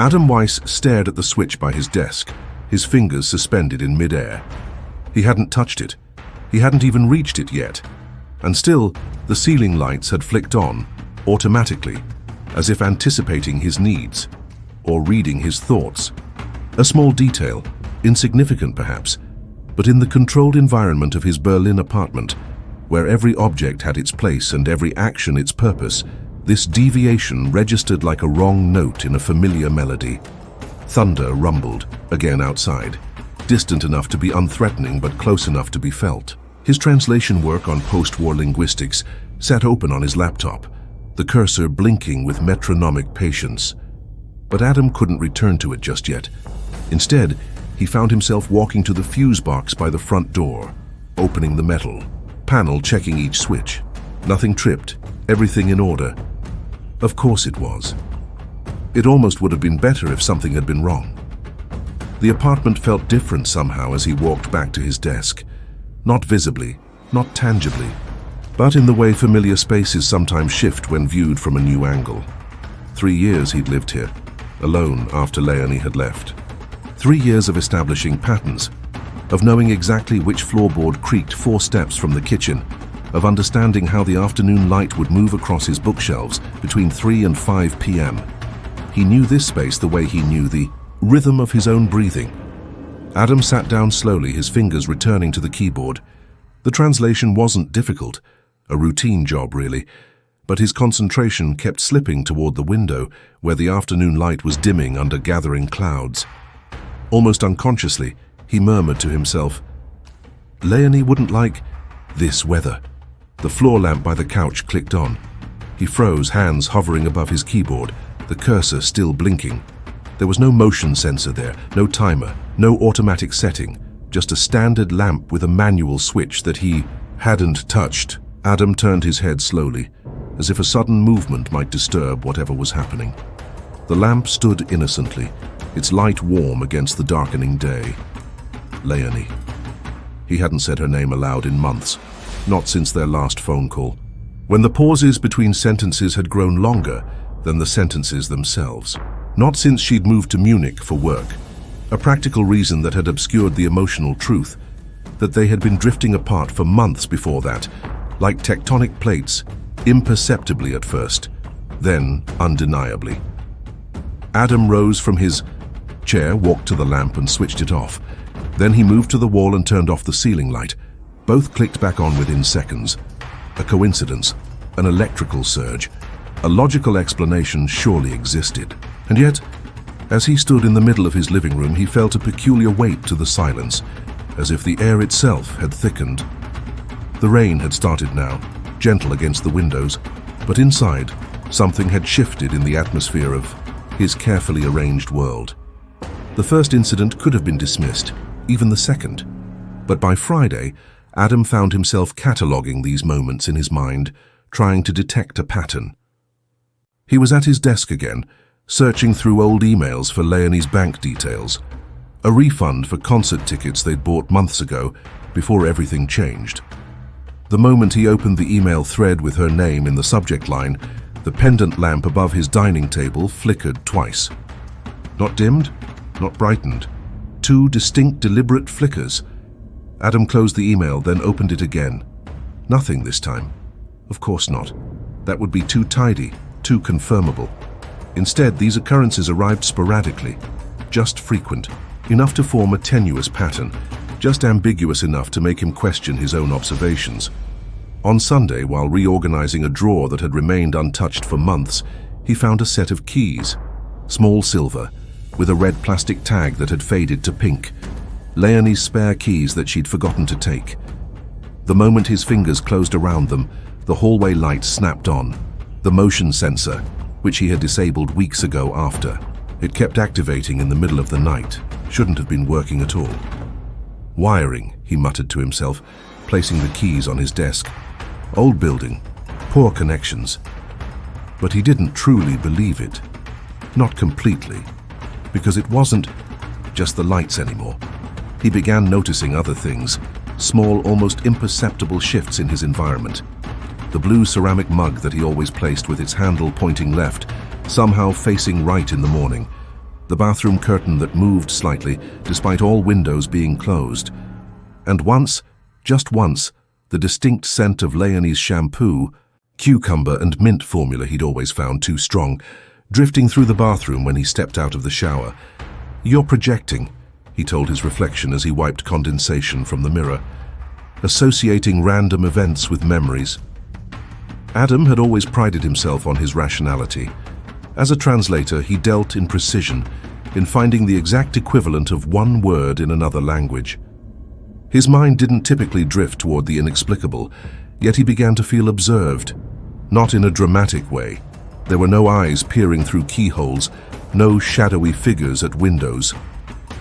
Adam Weiss stared at the switch by his desk, his fingers suspended in midair. He hadn't touched it. He hadn't even reached it yet. And still, the ceiling lights had flicked on, automatically, as if anticipating his needs, or reading his thoughts. A small detail, insignificant perhaps, but in the controlled environment of his Berlin apartment, where every object had its place and every action its purpose, this deviation registered like a wrong note in a familiar melody. Thunder rumbled, again outside, distant enough to be unthreatening but close enough to be felt. His translation work on post-war linguistics sat open on his laptop, the cursor blinking with metronomic patience. But Adam couldn't return to it just yet. Instead, he found himself walking to the fuse box by the front door, opening the metal panel, checking each switch. Nothing tripped, everything in order. Of course it was. It almost would have been better if something had been wrong. The apartment felt different somehow as he walked back to his desk. Not visibly, not tangibly, but in the way familiar spaces sometimes shift when viewed from a new angle. 3 years he'd lived here, alone after Leonie had left. 3 years of establishing patterns, of knowing exactly which floorboard creaked 4 steps from the kitchen, of understanding how the afternoon light would move across his bookshelves between 3 and 5 p.m. He knew this space the way he knew the rhythm of his own breathing. Adam sat down slowly, his fingers returning to the keyboard. The translation wasn't difficult, a routine job really, but his concentration kept slipping toward the window where the afternoon light was dimming under gathering clouds. Almost unconsciously, he murmured to himself, "Leonie wouldn't like this weather." The floor lamp by the couch clicked on. He froze, hands hovering above his keyboard, the cursor still blinking. There was no motion sensor there, no timer, no automatic setting, just a standard lamp with a manual switch that he hadn't touched. Adam turned his head slowly, as if a sudden movement might disturb whatever was happening. The lamp stood innocently, its light warm against the darkening day. Leonie. He hadn't said her name aloud in months, not since their last phone call, when the pauses between sentences had grown longer than the sentences themselves. Not since she'd moved to Munich for work, a practical reason that had obscured the emotional truth, that they had been drifting apart for months before that, like tectonic plates, imperceptibly at first, then undeniably. Adam rose from his chair, walked to the lamp and switched it off. Then he moved to the wall and turned off the ceiling light. Both clicked back on within seconds. A coincidence, an electrical surge. A logical explanation surely existed. And yet, as he stood in the middle of his living room, he felt a peculiar weight to the silence, as if the air itself had thickened. The rain had started now, gentle against the windows, but inside, something had shifted in the atmosphere of his carefully arranged world. The first incident could have been dismissed, even the second. But by Friday, Adam found himself cataloguing these moments in his mind, trying to detect a pattern. He was at his desk again, searching through old emails for Leonie's bank details, a refund for concert tickets they'd bought months ago before everything changed. The moment he opened the email thread with her name in the subject line, the pendant lamp above his dining table flickered twice. Not dimmed, not brightened. 2 distinct, deliberate flickers. Adam closed the email, then opened it again. Nothing this time. Of course not. That would be too tidy, too confirmable. Instead, these occurrences arrived sporadically, just frequent, enough to form a tenuous pattern, just ambiguous enough to make him question his own observations. On Sunday, while reorganizing a drawer that had remained untouched for months, he found a set of keys, small silver, with a red plastic tag that had faded to pink, Leonie's spare keys that she'd forgotten to take. The moment his fingers closed around them, the hallway light snapped on, the motion sensor, which he had disabled weeks ago after. It kept activating in the middle of the night, shouldn't have been working at all. Wiring, he muttered to himself, placing the keys on his desk. Old building, poor connections. But he didn't truly believe it. Not completely, because it wasn't just the lights anymore. He began noticing other things, small, almost imperceptible shifts in his environment. The blue ceramic mug that he always placed with its handle pointing left, somehow facing right in the morning. the bathroom curtain that moved slightly despite all windows being closed. And once, just once, the distinct scent of Leonie's shampoo, cucumber and mint formula he'd always found too strong, drifting through the bathroom when he stepped out of the shower. "You're projecting," he told his reflection as he wiped condensation from the mirror, associating random events with memories. Adam had always prided himself on his rationality. As a translator, he dealt in precision, in finding the exact equivalent of one word in another language. His mind didn't typically drift toward the inexplicable, yet he began to feel observed. Not in a dramatic way. There were no eyes peering through keyholes, no shadowy figures at windows.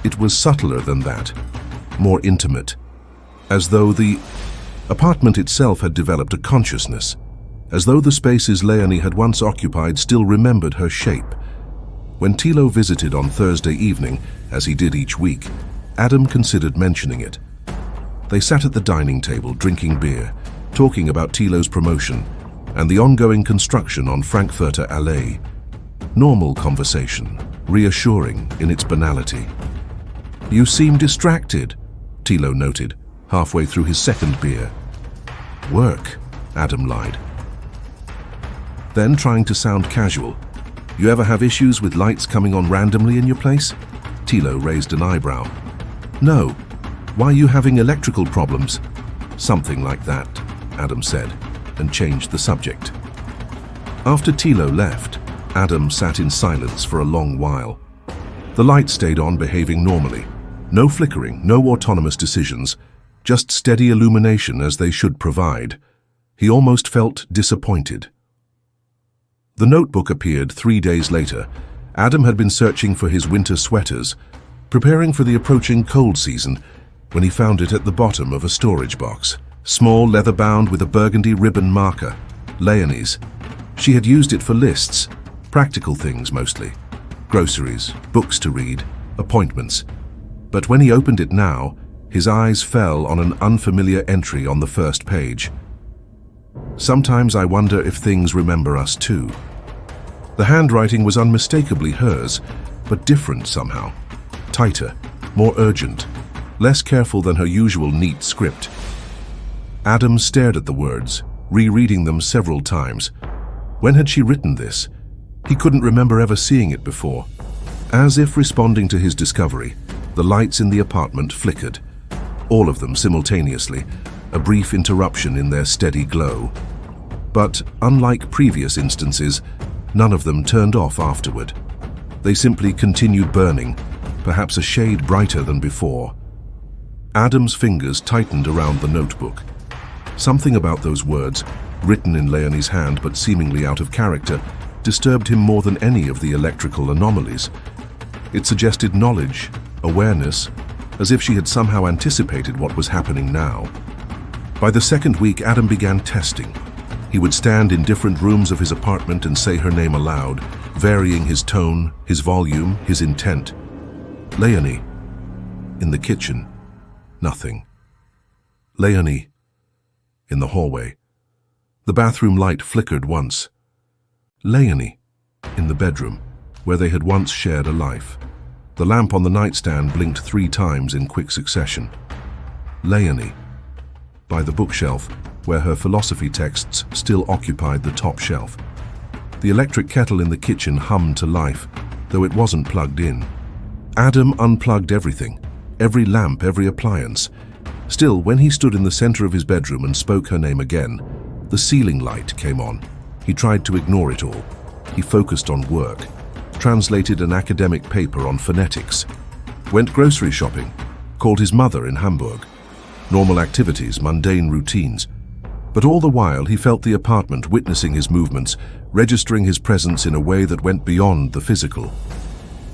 It was subtler than that, more intimate, as though the apartment itself had developed a consciousness, as though the spaces Leonie had once occupied still remembered her shape. When Thilo visited on Thursday evening, as he did each week, Adam considered mentioning it. They sat at the dining table drinking beer, talking about Thilo's promotion and the ongoing construction on Frankfurter Allee. Normal conversation, reassuring in its banality. "You seem distracted," Thilo noted, halfway through his second beer. "Work," Adam lied. Then, trying to sound casual, "You ever have issues with lights coming on randomly in your place?" Thilo raised an eyebrow. "No. Why are you having electrical problems?" "Something like that," Adam said, and changed the subject. After Thilo left, Adam sat in silence for a long while. The light stayed on, behaving normally. No flickering, no autonomous decisions, just steady illumination as they should provide. He almost felt disappointed. The notebook appeared 3 days later. Adam had been searching for his winter sweaters, preparing for the approaching cold season, when he found it at the bottom of a storage box. Small, leather-bound with a burgundy ribbon marker. Leonie's. She had used it for lists, practical things mostly. Groceries, books to read, appointments. But when he opened it now, his eyes fell on an unfamiliar entry on the first page. "Sometimes I wonder if things remember us too." The handwriting was unmistakably hers, but different somehow. Tighter, more urgent, less careful than her usual neat script. Adam stared at the words, rereading them several times. When had she written this? He couldn't remember ever seeing it before. As if responding to his discovery, the lights in the apartment flickered. All of them simultaneously, a brief interruption in their steady glow. But, unlike previous instances, none of them turned off afterward. They simply continued burning, perhaps a shade brighter than before. Adam's fingers tightened around the notebook. Something about those words, written in Leonie's hand but seemingly out of character, disturbed him more than any of the electrical anomalies. It suggested knowledge, awareness, as if she had somehow anticipated what was happening now. By the second week, Adam began testing. He would stand in different rooms of his apartment and say her name aloud, varying his tone, his volume, his intent. Leonie. In the kitchen. Nothing. Leonie. In the hallway. The bathroom light flickered once. Leonie. In the bedroom, where they had once shared a life. The lamp on the nightstand blinked 3 times in quick succession. Leonie. By the bookshelf, where her philosophy texts still occupied the top shelf. The electric kettle in the kitchen hummed to life, though it wasn't plugged in. Adam unplugged everything, every lamp, every appliance. Still, when he stood in the center of his bedroom and spoke her name again, the ceiling light came on. He tried to ignore it all. He focused on work, translated an academic paper on phonetics, went grocery shopping, called his mother in Hamburg. Normal activities, mundane routines. But all the while he felt the apartment witnessing his movements, registering his presence in a way that went beyond the physical.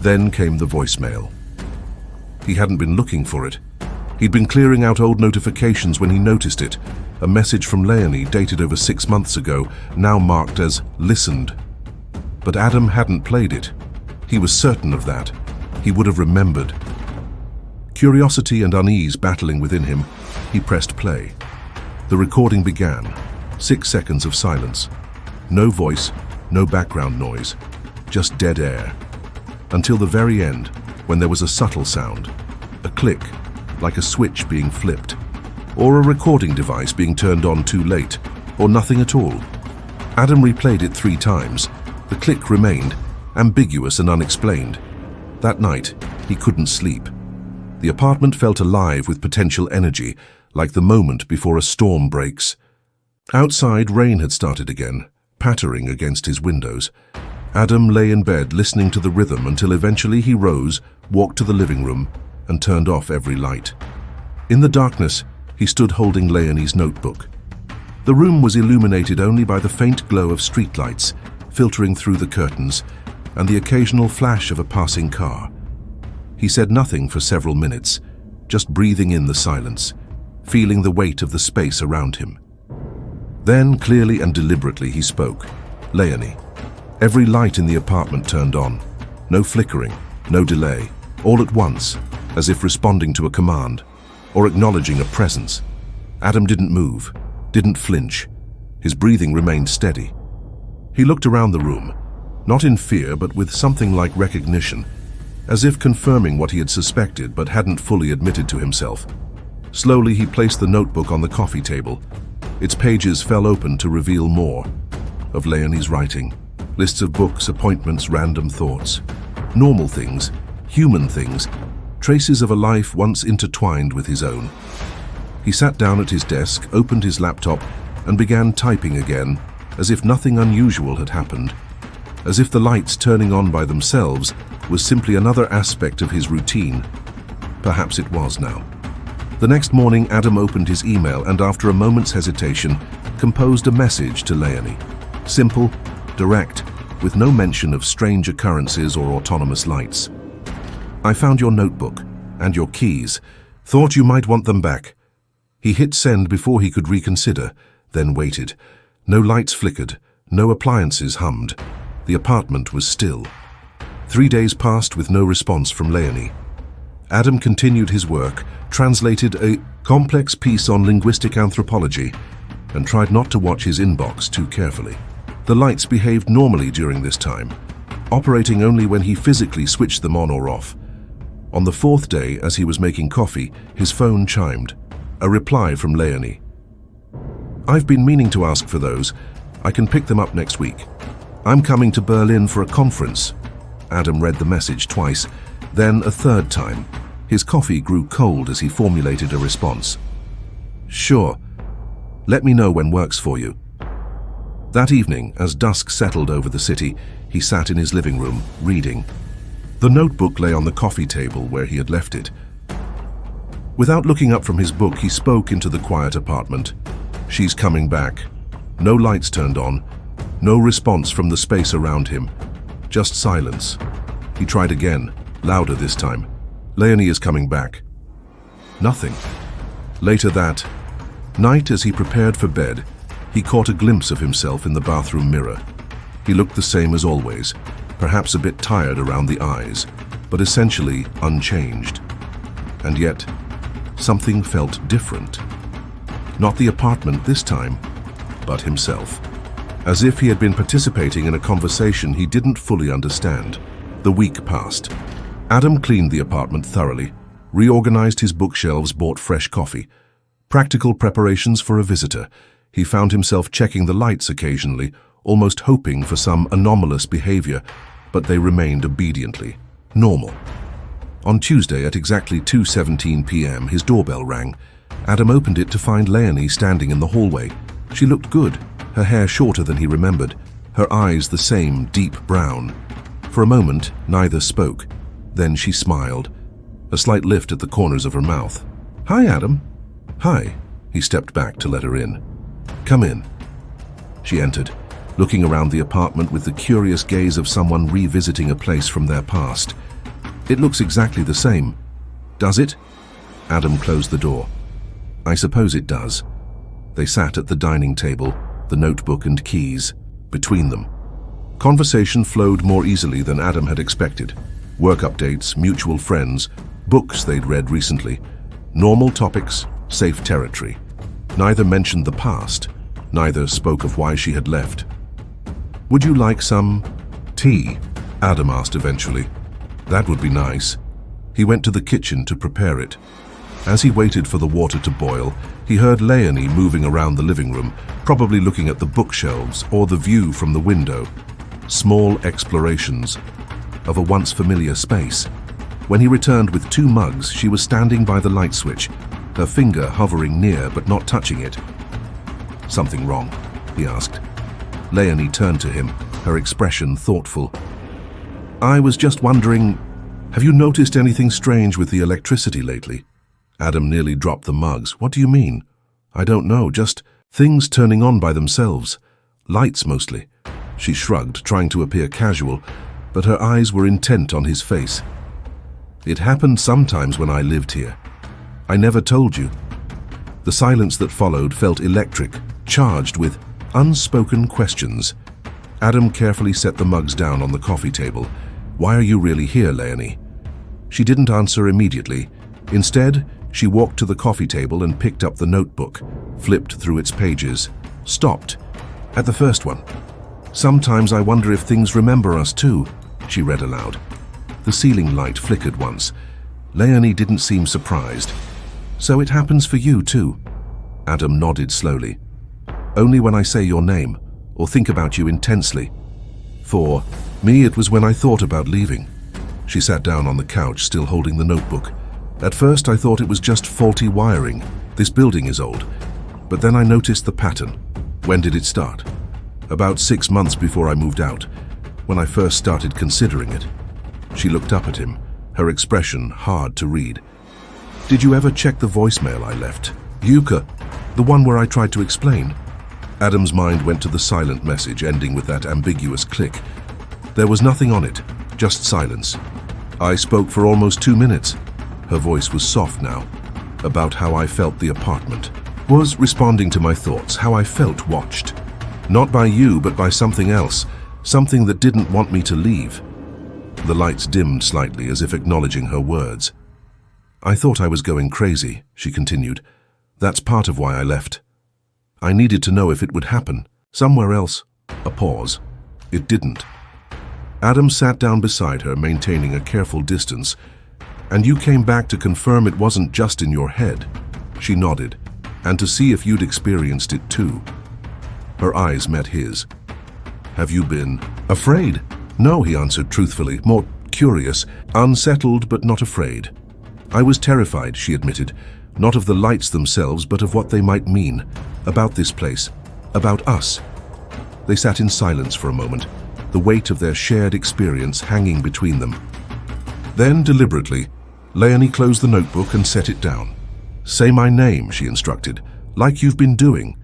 Then came the voicemail. He hadn't been looking for it. He'd been clearing out old notifications when he noticed it. A message from Leonie dated over 6 months ago, now marked as listened. But Adam hadn't played it. He was certain of that. He would have remembered. Curiosity and unease battling within him, he pressed play. The recording began. 6 seconds of silence. No voice, no background noise. Just dead air. until the very end, when there was a subtle sound, a click, like a switch being flipped, or a recording device being turned on too late, or nothing at all. Adam replayed it 3 times. The click remained, ambiguous and unexplained. That night, he couldn't sleep. The apartment felt alive with potential energy, like the moment before a storm breaks. Outside, rain had started again, pattering against his windows. Adam lay in bed listening to the rhythm until eventually he rose, walked to the living room, and turned off every light. In the darkness, he stood holding Leonie's notebook. The room was illuminated only by the faint glow of streetlights filtering through the curtains and the occasional flash of a passing car. He said nothing for several minutes, just breathing in the silence, feeling the weight of the space around him. Then, clearly and deliberately, he spoke. Leonie. Every light in the apartment turned on. No flickering, no delay, all at once, as if responding to a command, or acknowledging a presence. Adam didn't move, didn't flinch. His breathing remained steady. He looked around the room, not in fear but with something like recognition, as if confirming what he had suspected but hadn't fully admitted to himself. Slowly he placed the notebook on the coffee table. Its pages fell open to reveal more of Leonie's writing. Lists of books, appointments, random thoughts. Normal things, human things, traces of a life once intertwined with his own. He sat down at his desk, opened his laptop, and began typing again, as if nothing unusual had happened. As if the lights turning on by themselves was simply another aspect of his routine. Perhaps it was now. The next morning, Adam opened his email and, after a moment's hesitation, composed a message to Leonie. Simple, direct, with no mention of strange occurrences or autonomous lights. I found your notebook and your keys. Thought you might want them back. He hit send before he could reconsider, then waited. No lights flickered, no appliances hummed. The apartment was still. 3 days passed with no response from Leonie. Adam continued his work, translated a complex piece on linguistic anthropology, and tried not to watch his inbox too carefully. The lights behaved normally during this time, operating only when he physically switched them on or off. On the 4th day, as he was making coffee, his phone chimed. A reply from Leonie. I've been meaning to ask for those. I can pick them up next week. I'm coming to Berlin for a conference. Adam read the message twice, then a 3rd time. His coffee grew cold as he formulated a response. Sure. Let me know when works for you. That evening, as dusk settled over the city, he sat in his living room, reading. The notebook lay on the coffee table where he had left it. Without looking up from his book, he spoke into the quiet apartment. She's coming back. No lights turned on. No response from the space around him. Just silence. He tried again, louder this time. Leonie is coming back. Nothing. Later that night, as he prepared for bed, he caught a glimpse of himself in the bathroom mirror. He looked the same as always, perhaps a bit tired around the eyes, but essentially unchanged. And yet, something felt different. Not the apartment this time, but himself. As if he had been participating in a conversation he didn't fully understand. The week passed. Adam cleaned the apartment thoroughly, reorganized his bookshelves, bought fresh coffee. Practical preparations for a visitor. He found himself checking the lights occasionally, almost hoping for some anomalous behavior, but they remained obediently normal. On Tuesday at exactly 2:17 p.m., his doorbell rang. Adam opened it to find Leonie standing in the hallway. She looked good, her hair shorter than he remembered, her eyes the same deep brown. For a moment, neither spoke. Then she smiled, a slight lift at the corners of her mouth. "Hi, Adam." "Hi." He stepped back to let her in. "Come in." She entered, looking around the apartment with the curious gaze of someone revisiting a place from their past. "It looks exactly the same." "Does it?" Adam closed the door. "I suppose it does." They sat at the dining table, the notebook and keys between them. Conversation flowed more easily than Adam had expected. Work updates, mutual friends, books they'd read recently. Normal topics, safe territory. Neither mentioned the past. Neither spoke of why she had left. "Would you like some tea?" Adam asked eventually. That would be nice. He went to the kitchen to prepare it. As he waited for the water to boil, he heard Leonie moving around the living room, probably looking at the bookshelves or the view from the window. Small explorations of a once familiar space. When he returned with 2 mugs, she was standing by the light switch, her finger hovering near but not touching it. "Something wrong?" he asked. Leonie turned to him, her expression thoughtful. "I was just wondering, have you noticed anything strange with the electricity lately?" Adam nearly dropped the mugs. "What do you mean?" "I don't know, just things turning on by themselves. Lights mostly." She shrugged, trying to appear casual, but her eyes were intent on his face. "It happened sometimes when I lived here. I never told you." The silence that followed felt electric, charged with unspoken questions. Adam carefully set the mugs down on the coffee table. "Why are you really here, Leonie?" She didn't answer immediately. Instead, she walked to the coffee table and picked up the notebook, flipped through its pages, stopped at the first one. "Sometimes I wonder if things remember us too," she read aloud. The ceiling light flickered once. Leonie didn't seem surprised. "So it happens for you too?" Adam nodded slowly. "Only when I say your name, or think about you intensely. For me, it was when I thought about leaving." She sat down on the couch, still holding the notebook. "At first I thought it was just faulty wiring. This building is old. But then I noticed the pattern." "When did it start?" "About 6 months before I moved out, when I first started considering it." She looked up at him, her expression hard to read. "Did you ever check the voicemail I left? Yuka, the one where I tried to explain?" Adam's mind went to the silent message ending with that ambiguous click. There was nothing on it, just silence. "I spoke for almost 2 minutes. Her voice was soft now. "About how I felt the apartment. Was responding to my thoughts, how I felt watched. Not by you, but by something else, something that didn't want me to leave." The lights dimmed slightly, as if acknowledging her words. "I thought I was going crazy," she continued. "That's part of why I left. I needed to know if it would happen. Somewhere else." A pause. It didn't. Adam sat down beside her, maintaining a careful distance. "And you came back to confirm it wasn't just in your head?" She nodded. "And to see if you'd experienced it too." Her eyes met his. "Have you been afraid?" "No," he answered truthfully, more curious, unsettled but not afraid. "I was terrified," she admitted, "not of the lights themselves, but of what they might mean, about this place, about us." They sat in silence for a moment, the weight of their shared experience hanging between them. Then, deliberately, Leonie closed the notebook and set it down. "Say my name," she instructed, "like you've been doing."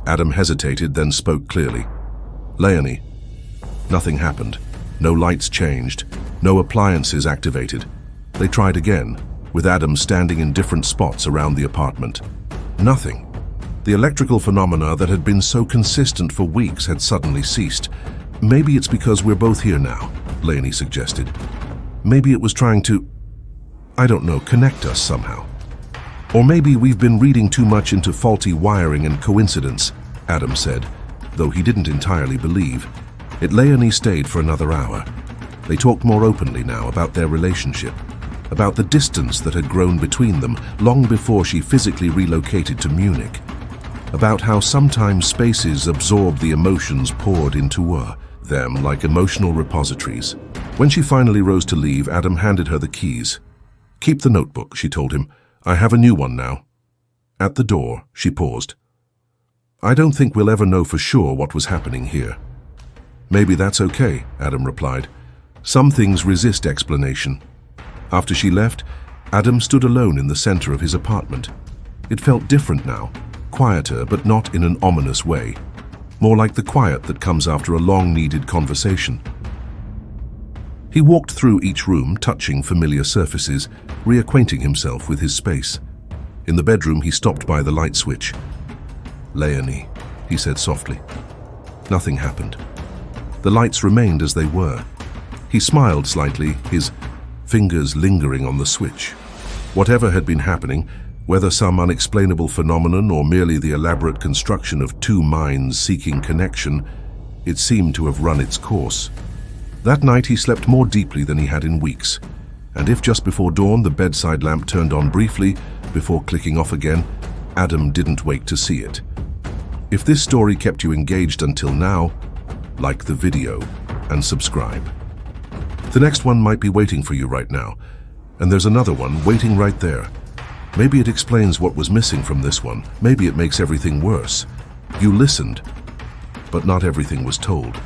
Adam hesitated, then spoke clearly. "Leonie." Nothing happened. No lights changed. No appliances activated. They tried again, with Adam standing in different spots around the apartment. Nothing. The electrical phenomena that had been so consistent for weeks had suddenly ceased. "Maybe it's because we're both here now," Leonie suggested. "Maybe it was trying to, I don't know, connect us somehow. Or maybe we've been reading too much into faulty wiring and coincidence," Adam said, though he didn't entirely believe. Leonie stayed for another hour. They talked more openly now about their relationship, about the distance that had grown between them long before she physically relocated to Munich, about how sometimes spaces absorbed the emotions poured into them like emotional repositories. When she finally rose to leave, Adam handed her the keys. "Keep the notebook," she told him. "I have a new one now." At the door, she paused. "I don't think we'll ever know for sure what was happening here." "Maybe that's okay," Adam replied. "Some things resist explanation." After she left, Adam stood alone in the center of his apartment. It felt different now, quieter, but not in an ominous way. More like the quiet that comes after a long-needed conversation. He walked through each room, touching familiar surfaces, reacquainting himself with his space. In the bedroom, he stopped by the light switch. "Leonie," he said softly. Nothing happened. The lights remained as they were. He smiled slightly, his fingers lingering on the switch. Whatever had been happening, whether some unexplainable phenomenon or merely the elaborate construction of 2 minds seeking connection, it seemed to have run its course. That night he slept more deeply than he had in weeks. And if just before dawn the bedside lamp turned on briefly, before clicking off again, Adam didn't wait to see it. If this story kept you engaged until now, like the video and subscribe. The next one might be waiting for you right now, and there's another one waiting right there. Maybe it explains what was missing from this one. Maybe it makes everything worse. You listened, but not everything was told.